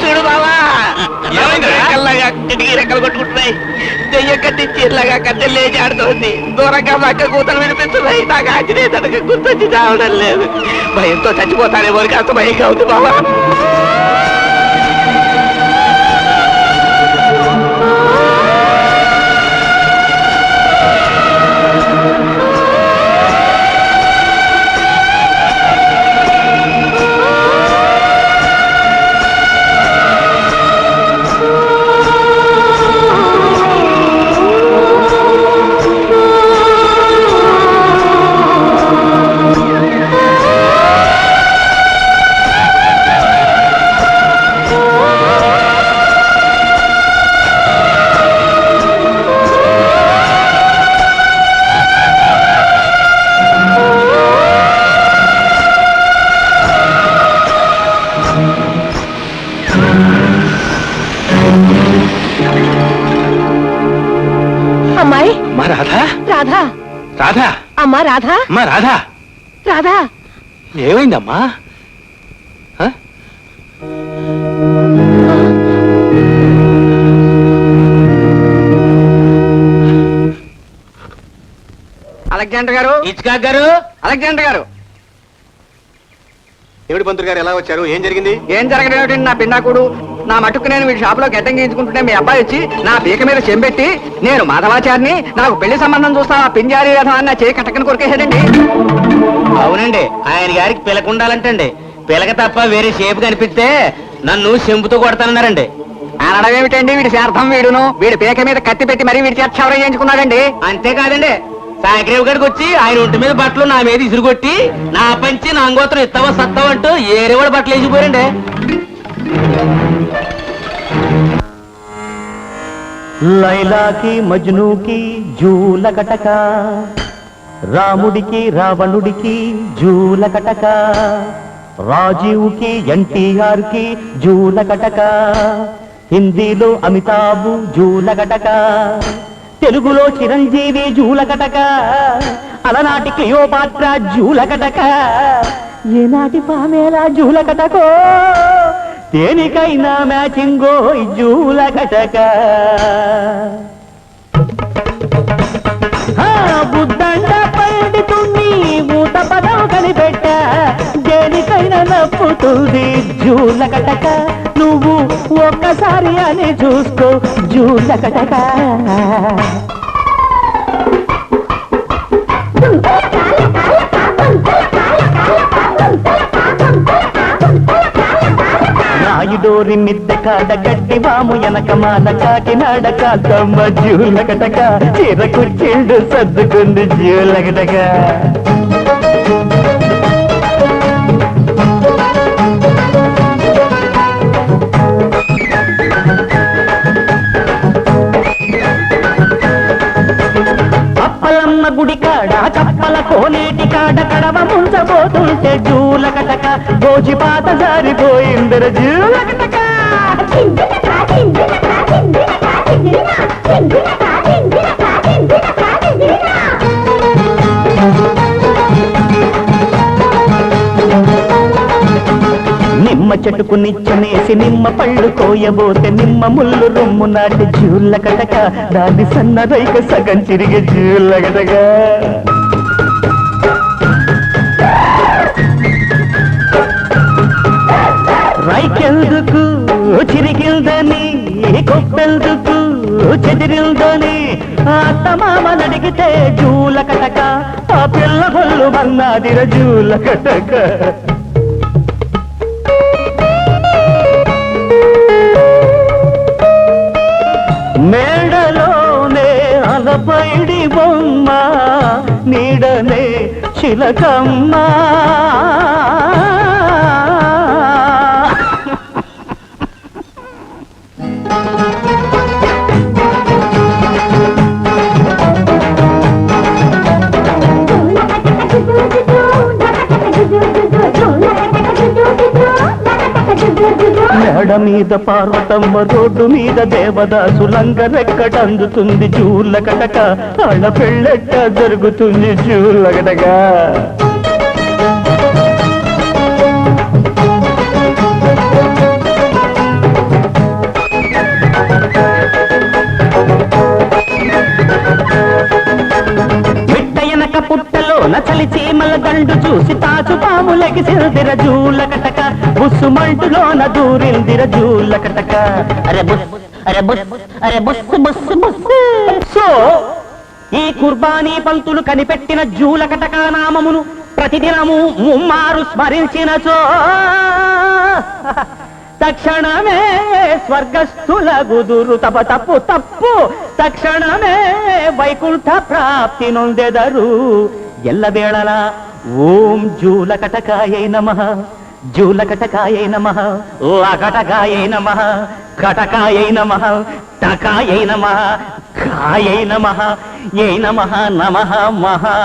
చూడు బావా రెక్కలు కొట్టుకుంటున్నాయి. దెయ్యం కట్టి చీరలాగా కట్టెలు లేచి ఆడుతోంది. దూరంగా పక్క కూతలు వినిపిస్తున్నాయి. నాకు ఆంజనేయ తనకు గుర్తొచ్చి చావడం లేదు. భయంతో చచ్చిపోతానేమో కాస్త భయంగా ఉంది బావా. రాధా రాధా రాధా అమ్మా రాధా అమ్మా రాధా రాధా ఏమైందమ్మా? అలెగ్జాండర్ గారు, ఇచ్కాక్ గారు, అలెగ్జాండర్ గారు. ఏమిటి పంతులు గారు ఎలా వచ్చారు? ఏం జరిగింది? ఏం జరగడం? నా పిండాకుడు నా మటుకు నేను వీడి షాప్ లో గెట్టం గీయించుకుంటుంటే మీ అబ్బాయి వచ్చి నా పీక మీద చెంబెట్టి నేను మాధవాచారిని, నాకు పెళ్లి సంబంధం చూస్తా పింజారి రథం నా చేయి కట్టకని కొరికేసాడండి. అవునండి, ఆయన గారికి పిలకుండాలంటండి. పిలక తప్ప వేరే షేప్ కనిపిస్తే నన్ను చెంపుతో కొడతానన్నారండి. అనడం ఏమిటండి? వీడి శార్థం వీడును వీడి పీక మీద కత్తి పెట్టి మరీ వీడి చేత క్షవరం చేయించుకున్నాడండి. అంతేకాదండి, సాయక్రేవ్ గడికి వచ్చి ఆయన ఒంటి మీద బట్టలు నా మీద ఇసురుగొట్టి నా పంచి నా అంగోత్రం ఇస్తావా సత్తావా అంటూ ఏరేవాడు బట్టలు వేసిపోయారండి. లైలాకి మజ్నూకి జూలకటక, రాముడికి రావణుడికి జూలకటక, రాజీవ్కి ఎన్టీఆర్ కి జూలకటక, హిందీలో అమితాబ్ జూలకటక, తెలుగులో చిరంజీవి జూలకటక, అలనాటి క్లియోపాట్ర జూలకటక, ఏనాటి పామేలా జూలకటకో, దేనికైనా మ్యాచింగో జూలకటక. బుద్ధండ పండితుణ్ణి ఊత పదం కనిపెట్ట, దేనికైనా నప్పుతుంది జూలకటక. నువ్వు ఒక్కసారి అని చూసుకో జూలకటక. నాయుడోరి మిద్దె కాడ గడ్డి వాము ఎనక మాల కాకినాడ కాదమ్మ జూలకటక, చీర కుర్చీళ్ళు సర్దుకుంది జూలకటక. అప్పలమ్మ గుడి కాడ చప్పల కోనేటి కాడ కడవ ముంచబోతుంటే జూలకటక, భోజిపాత జారిపోయిందర జూలకటక. చెట్టుకు నిచ్చనేసి నిమ్మ పళ్ళు కోయబోతే నిమ్మ ముళ్ళు రొమ్ము నాటి జూళ్ళ కటక దాన్ని సన్నదైక సగం చిరిగే జూళ్ళ కటక రైకెందుకు చిరిగిందని కొప్పెందుకు చెదిరిందని అత్తమామని అడిగితే జూల కటక ఆ పిల్ల బొల్లు మన్నాదిర జూల కటక మేడలోనే అలపైడి బొమ్మ నీడనే చిలకమ్మ మేడ మీద పార్వతమ్మ రోడ్డు మీద దేవదాసు లంగరెక్కడందుతుంది జూళ్ళ కటక ఆడ పెళ్ళెక్క జరుగుతుంది జూళ్ళ కటక పుట్టలో నచలి చీమల దండు చూసి తాచు పాములకి సిల్దిర జూళ్ళ కటక బుస్సుమంటులోన దూరిందిర జూళ్ళ కటక అరే బుస్ అరే బుస్ అరే బుస్ బుస్ బుస్ సో ఈ కుర్బానీ పంతులు కనిపెట్టిన జూల కటక నామమును ప్రతిదినము ముమ్మారు స్మరించినచో తక్షణమే స్వర్గస్థుల గుదురు తప తప్పు తప్పు తక్షణమే వైకుంఠ ప్రాప్తి నొందెదరు ఎల్లవేళలా ఓం జూల కటకాయై నమః జూల కటకాయై నమః లకటకాయై నమః కటకాయై నమః టకాయై నమః కాయై నమః యై నమః నమః మహా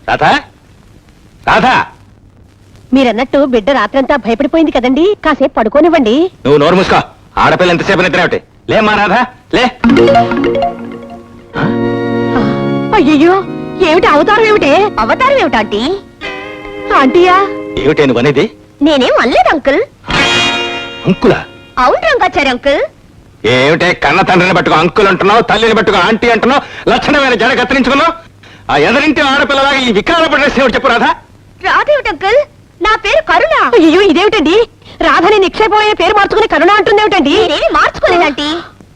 రాధా రాధా మీరన్నట్టు బిడ్డ రాత్రంతా భయపడిపోయింది కదండి కాసేపు పడుకోనివ్వండి నువ్వు నోరు మూసుకో ఆడపిల్ల ఎంతసేపు నిద్రవుతాయి లేమ్మా రాధా లే అయ్యో ఏమిటి అవతారం ఏమిటే అవతారం ఏమిటి ఆంటీ ఆంటీయా ఏమిటే నువ్వు అనేది నేనేం అనలేదు అంకుల్ అంకులా అవును రంగాచారి అంకుల్ ఏమిటే కన్న తండ్రిని పట్టుకో అంకుల్ అంటున్నావు తల్లిని పట్టుకో ఆంటీ అంటున్నావు లక్షణమైన జడ కత్తిరించుకున్నావు ఆ ఎదరింటి ఆడపిల్లలాగా ఈ వికార పడ్రేసి చెప్పు రాధా రాధేమిటి అంకుల్ నా పేరు కరుణ అయ్యో ఇదేమిటండి రాధని నిక్షేపమైన పేరు మార్చుకుని కరుణ అంటుంది ఏమిటండి నేనేం మార్చుకోలేదండి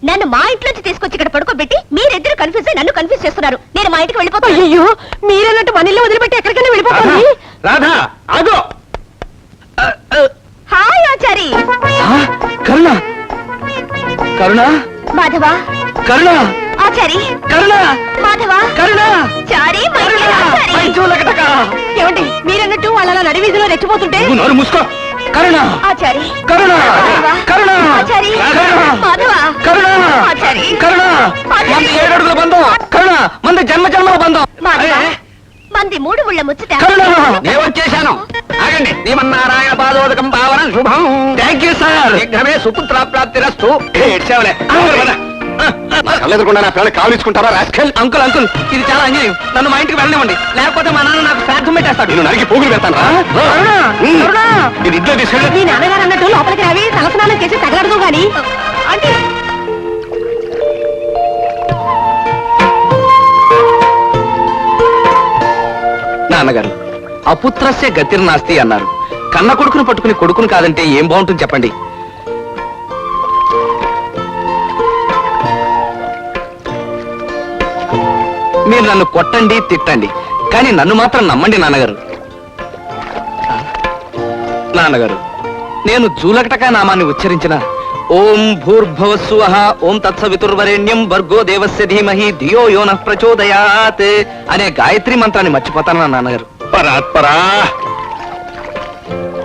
నన్ను మా ఇంట్లోంచి తీసుకొచ్చి ఇక్కడ పడుకోబెట్టి మీరిద్దరు కన్ఫ్యూజ్ అయి నన్ను కన్ఫ్యూజ్ చేస్తున్నారు నేను మా ఇంటికి వెళ్ళిపోతాను అయ్యో మీరన్నట్టు మన ఇల్లు వదిలిపెట్టి ఎక్కడికైనా వెళ్ళిపోతాను రాధా ఆగో హాయ్ ఆచారి కరుణ కరుణ మాధవ కరుణ ఆచారి కరుణ మాధవ కరుణ చారి ఏమండి మీరన్నట్టు వాళ్ళ నడివీధిలో రెచ్చిపోతుంటే నువ్వు నోరు మూసుకో కరుణ ఆచారి కరుణ కరుణ ఆచారి మాధవ కరుణ ఆచారి కరుణ మంది 7 అడుగుల బంధం కరుణ మంది జన్మ జన్మల బంధం మాధవ మంది 3 ముళ్ళ ముచ్చట కరుణ నేను వచ్చేశాను ఆగండి శ్రీమన్నారాయణ పాదోదకం పావనం శుభం థ్యాంక్ యూ సార్ శీఘ్రమే సుపుత్ర ప్రాప్తిరస్తు ఏడ్చావులే కళ్ళెదరకుండా నా పిల్లలు కావలించుకుంటారా రాస్కెల్ అంకుల్ అంకుల్ ఇది చాలా అన్యాయం నన్ను మా ఇంటికి వెళ్ళనివ్వండి లేకపోతే మా నాన్న నాకు శ్రాద్ధం పెట్టేస్తాడు నేను నరికి పోగులు పెడతాను ఇది ఇంట్లో తీసుకెళ్ళి మీ నాన్నగారు అన్నట్టు లోపలికి రావి తలస్నానం చేసి తగలడదు గాని అంటే నాన్నగారు అపుత్రస్య గతిర్నాస్తి అన్నారు కన్న కొడుకును పట్టుకుని కొడుకును కాదంటే ఏం బాగుంటుంది చెప్పండి మీరు నన్ను కొట్టండి తిట్టండి కానీ నన్ను మాత్రం నమ్మండి నాన్నగారు నాన్నగారు నేను జూలకటక నామాన్ని ఉచ్చరించిన ఓం భూర్భువస్సువః ఓం తత్సవితుర్వరేణ్యం భర్గో దేవస్య ధీమహి ధియో యో నః ప్రచోదయాత్ అనే గాయత్రి మంత్రాన్ని మర్చిపోతాను నాన్నగారు పరాత్పరా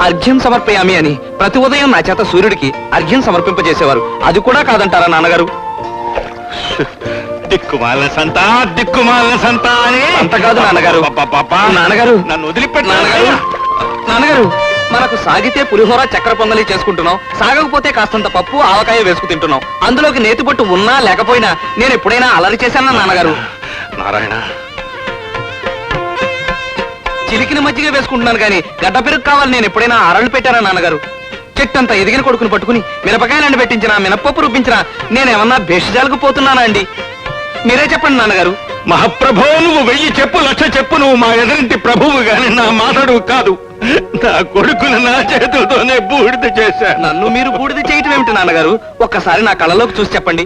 అర్ఘ్యం సమర్పయామి అని ప్రతి ఉదయం నా చేత సూర్యుడికి అర్ఘ్యం సమర్పింపజేసేవారు అది కూడా కాదంటారా నాన్నగారు దిక్కుమాల సంత అని అంత కాదు నాన్నగారు నాన్నగారు నన్ను వదిలిపెట్టి నాన్నగారు నాన్నగారు మనకు సాగితే పులిహోర చక్కెర పొంగలి చేసుకుంటున్నాం సాగకపోతే కాస్తంత పప్పు ఆవకాయ వేసుకు తింటున్నాం అందులోకి నేతిపట్టు ఉన్నా లేకపోయినా నేను ఎప్పుడైనా అలరి చేశానా నాన్నగారు నారాయణ చిలికిన మజ్జిగ వేసుకుంటున్నాను కానీ గడ్డ పెరుగు కావాలి నేను ఎప్పుడైనా అరళ్ళు పెట్టారా నాన్నగారు? చెట్టంతా ఎదిగిన కొడుకుని పట్టుకుని మిరపకాయలు పెట్టించినా మినప్పప్పు రుబ్బించినా నేనేమన్నా భేషజాలకు పోతున్నానా అండి? మీరే చెప్పండి నాన్నగారు. మహాప్రభో, నువ్వు 1000 చెప్పు 1,00,000 చెప్పు, నువ్వు మా ఎదురింటి ప్రభువు గాని నా మానడు కాదు. నా కొడుకును నా చేతులతోనే బూడిద చేశాను. నన్ను మీరు బూడిద చేయటం ఏమిటి నాన్నగారు? ఒక్కసారి నా కళ్ళలోకి చూసి చెప్పండి.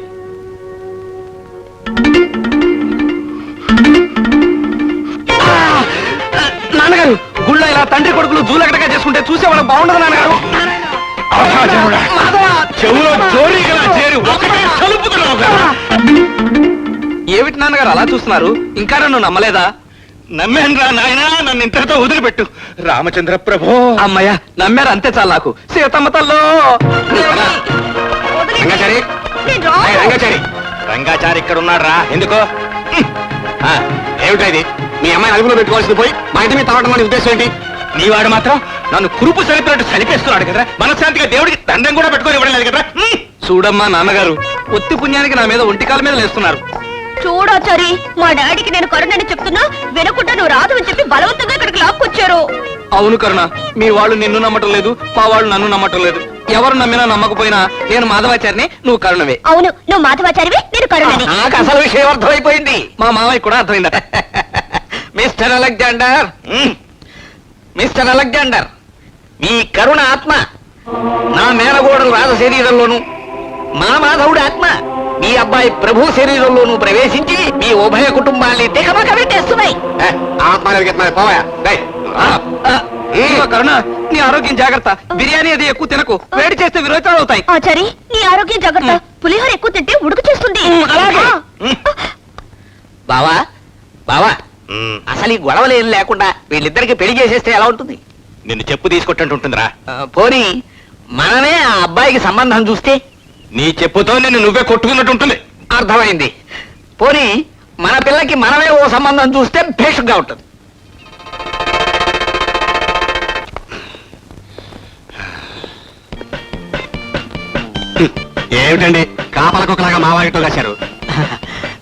నాన్నగారు, గుళ్ళో ఇలా తండ్రి కొడుకులు జూలకటగా చేసుకుంటే చూసేవాళ్ళకి బాగుండదు నాన్నగారు. ఆశాజనుడా, చెవులో చోరీగా చేరి ఒకటి కలుపుతున్నావు కదా. ఏమిటి నాన్నగారు అలా చూస్తున్నారు? ఇంకా నన్ను నమ్మలేదా? నమ్మేనరా నాయనా, నన్ను ఇంతటితో వదిలిపెట్టు. రామచంద్ర ప్రభో. అమ్మయ్య, నమ్మారు అంతే చాలు నాకు. సీతమ్మ తల్లో. రంగాచారి, నేను రాను. ఏయ్ రంగాచారి, రంగాచారి ఇక్కడ ఉన్నాడు రా. ఎందుకో? ఏమిటా ఇది? మీ అమ్మాయి అదుపులో పెట్టుకోవాల్సింది పోయి మా ఇంటి మీద తాగడం అనే ఉద్దేశం ఏంటి? నీ వాడు మాత్రం నన్ను కురుపు సరిపినట్టు సరిపేస్తున్నాడు కదా. మనశ్శాంతిగా దేవుడికి దండం కూడా పెట్టుకొని ఇవ్వడం లేదు కదా. చూడమ్మా నాన్నగారు, ఒత్తి పుణ్యానికి నా మీద ఒంటికాల మీద లేస్తున్నారు. చూడాచారి, మా డాడీకి నేను కరుణని చెప్తున్నా వినకుండా నువ్వు రాదు అని చెప్పి బలవంతంగా ఇక్కడికి లాక్కొచ్చారు. అవును కరుణ, మీ వాళ్ళు నిన్ను నమ్మటం లేదు, మా వాళ్ళు నన్ను నమ్మటం లేదు. ఎవరు నమ్మినా నమ్మకపోయినా నేను మాధవాచారిని, నువ్వు కరుణవే. అవును, నువ్వు మాధవాచారివి, నేను కరుణని. నాకు అసలు విషయం అర్థమైపోయింది. మా మామయ్య కూడా అర్థమైందట. మిస్టర్ అలెగ్జాండర్, మిస్టర్ అలెగ్జాండర్, మీ కరుణ ఆత్మ నా మేనగోడలు రాజ శరీరంలోను, మా మాధవుడి ఆత్మ మీ అబ్బాయి ప్రభు శరీరంలోను ప్రవేశించి మీ ఉభయ కుటుంబాల్ని దిగమక పెట్టేస్తున్నాయి. ఇదిగో కరుణ, నీ ఆరోగ్యం జాగ్రత్త. బిర్యానీ అది ఎక్కువ తినకు, వేడి చేస్తే విరోచనాలు అవుతాయి. ఆచారి, నీ ఆరోగ్యం జాగ్రత్త. పులిహోర ఎక్కువ తింటే ఉడుకు చేస్తుంది. అలాగే. బావా బావా, అసలు ఈ గొడవలు ఏం లేకుండా వీళ్ళిద్దరికి పెళ్లి చేసేస్తే ఎలా ఉంటుంది? నిన్ను చెప్పు తీసుకొట్టంటు ఉంటుందిరా. పోనీ మనమే ఆ అబ్బాయికి సంబంధం చూస్తే? నీ చెప్పుతో నిన్ను నువ్వే కొట్టుకున్నట్టు ఉంటుంది. అర్థమైంది. పోనీ మన పిల్లకి మనమే ఓ సంబంధం చూస్తే భేషుగ్గా ఉంటుంది. ఏమిటండి కాపలకొకలాగా మా వారితో కాశారు?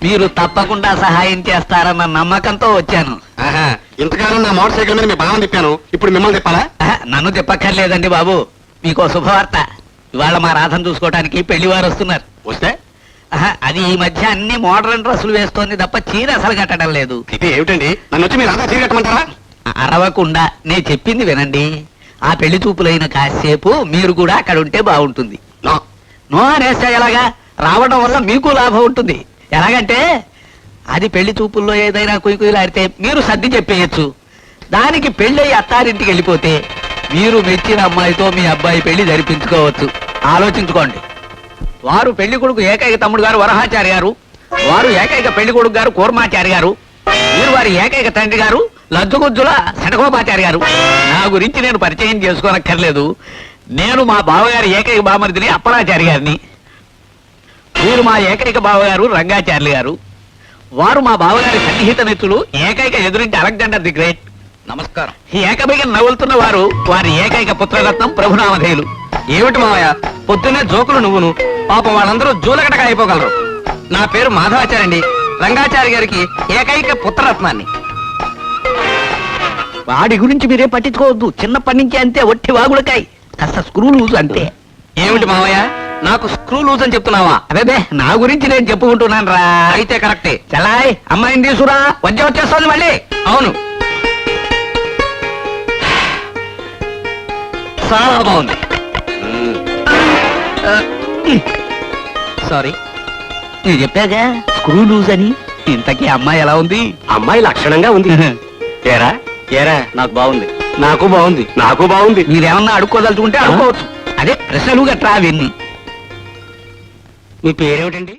మీరు తప్పకుండా సహాయం చేస్తారన్న నమ్మకంతో వచ్చాను. ఇంతకాలం నా మోటార్ సైకిల్ మీద మీ బాగా తిప్పాను, ఇప్పుడు మిమ్మల్ని తిప్పాలా? నన్ను చెప్పక్కర్లేదండి బాబు, మీకో శుభవార్త. ఇవాళ మా రాధను చూసుకోవడానికి పెళ్లివారు వస్తున్నారు. వస్తే అది ఈ మధ్య అన్ని మోడర్న్ డ్రెస్సులు వేస్తోంది తప్ప చీర అసలు కట్టడం లేదు. ఇది ఏమిటండి, నన్ను వచ్చి మీరు అంతా చీరగట్టమంటారా? అరవకుండా నేను చెప్పింది వినండి. ఆ పెళ్లి చూపులైన కాసేపు మీరు కూడా అక్కడ ఉంటే బాగుంటుంది. నో. నో అనేస్తే ఎలాగా? రావడం వల్ల మీకు లాభం ఉంటుంది. ఎలాగంటే అది పెళ్లి చూపుల్లో ఏదైనా కుయ్యలాడితే మీరు సర్ది చెప్పేయచ్చు. దానికి పెళ్ళయి అత్తారింటికి వెళ్ళిపోతే మీరు మెచ్చిన అమ్మాయితో మీ అబ్బాయి పెళ్లి జరిపించుకోవచ్చు. ఆలోచించుకోండి. వారు పెళ్లి కొడుకు ఏకైక తమ్ముడు గారు వరహాచారి గారు, వారు ఏకైక పెళ్లి కొడుకు గారు కూర్మాచారి గారు, మీరు వారి ఏకైక తండ్రి గారు లజ్జుగుజ్జుల శటగోపాచారి గారు. నా గురించి నేను పరిచయం చేసుకోనక్కర్లేదు. నేను మా బావగారి ఏకైక బామరిదిని అప్పలాచారి గారిని. వీరు మా ఏకైక బావగారు రంగాచార్యులు గారు. వారు మా బావగారి సన్నిహిత మిత్రులు ఏకైక ఎదురింటి అలెగ్జాండర్ ది గ్రేట్. నమస్కారం. ఏకబిగా నవ్వులుతున్న వారు వారి ఏకైక పుత్రరత్నం ప్రభునామధేయులు. ఏమిటి మావయ్య, పొద్దున్నే జోకులు నువ్వును. పాపం వాళ్ళందరూ జూలకటగా అయిపోగలరు. నా పేరు మాధవాచారి అండి, రంగాచారి గారికి ఏకైక పుత్రరత్నాన్ని. వాడి గురించి మీరే పట్టించుకోవద్దు. చిన్నప్పటి నుంచి అంతే, ఒట్టి వాగులకాయ, కాస్త స్క్రూ లూజ్ అంతే. ఏమిటి మావయ్య, నాకు స్క్రూ లూజ్ అని చెప్తున్నావా? అదే నా గురించి నేను చెప్పుకుంటున్నాను రా. అయితే కరెక్టే. చలాయ్, అమ్మాయిని తీసుకురా, వద్ద వచ్చేస్తుంది మళ్ళీ. అవును, చాలా బాగుంది. సారీ, నేను చెప్పాగా స్క్రూ లూజ్ అని. ఇంతకీ అమ్మాయి ఎలా ఉంది? అమ్మాయి లక్షణంగా ఉంది. ఏరా ఏరా, నాకు బాగుంది. నాకు బాగుంది, నాకు బాగుంది. మీరేమన్నా అడుక్కోదలుచుకుంటే అడుక్కోవచ్చు. అదే ప్రశ్నలు గట్రా అవన్నీ. మీ పేరేమిటండి?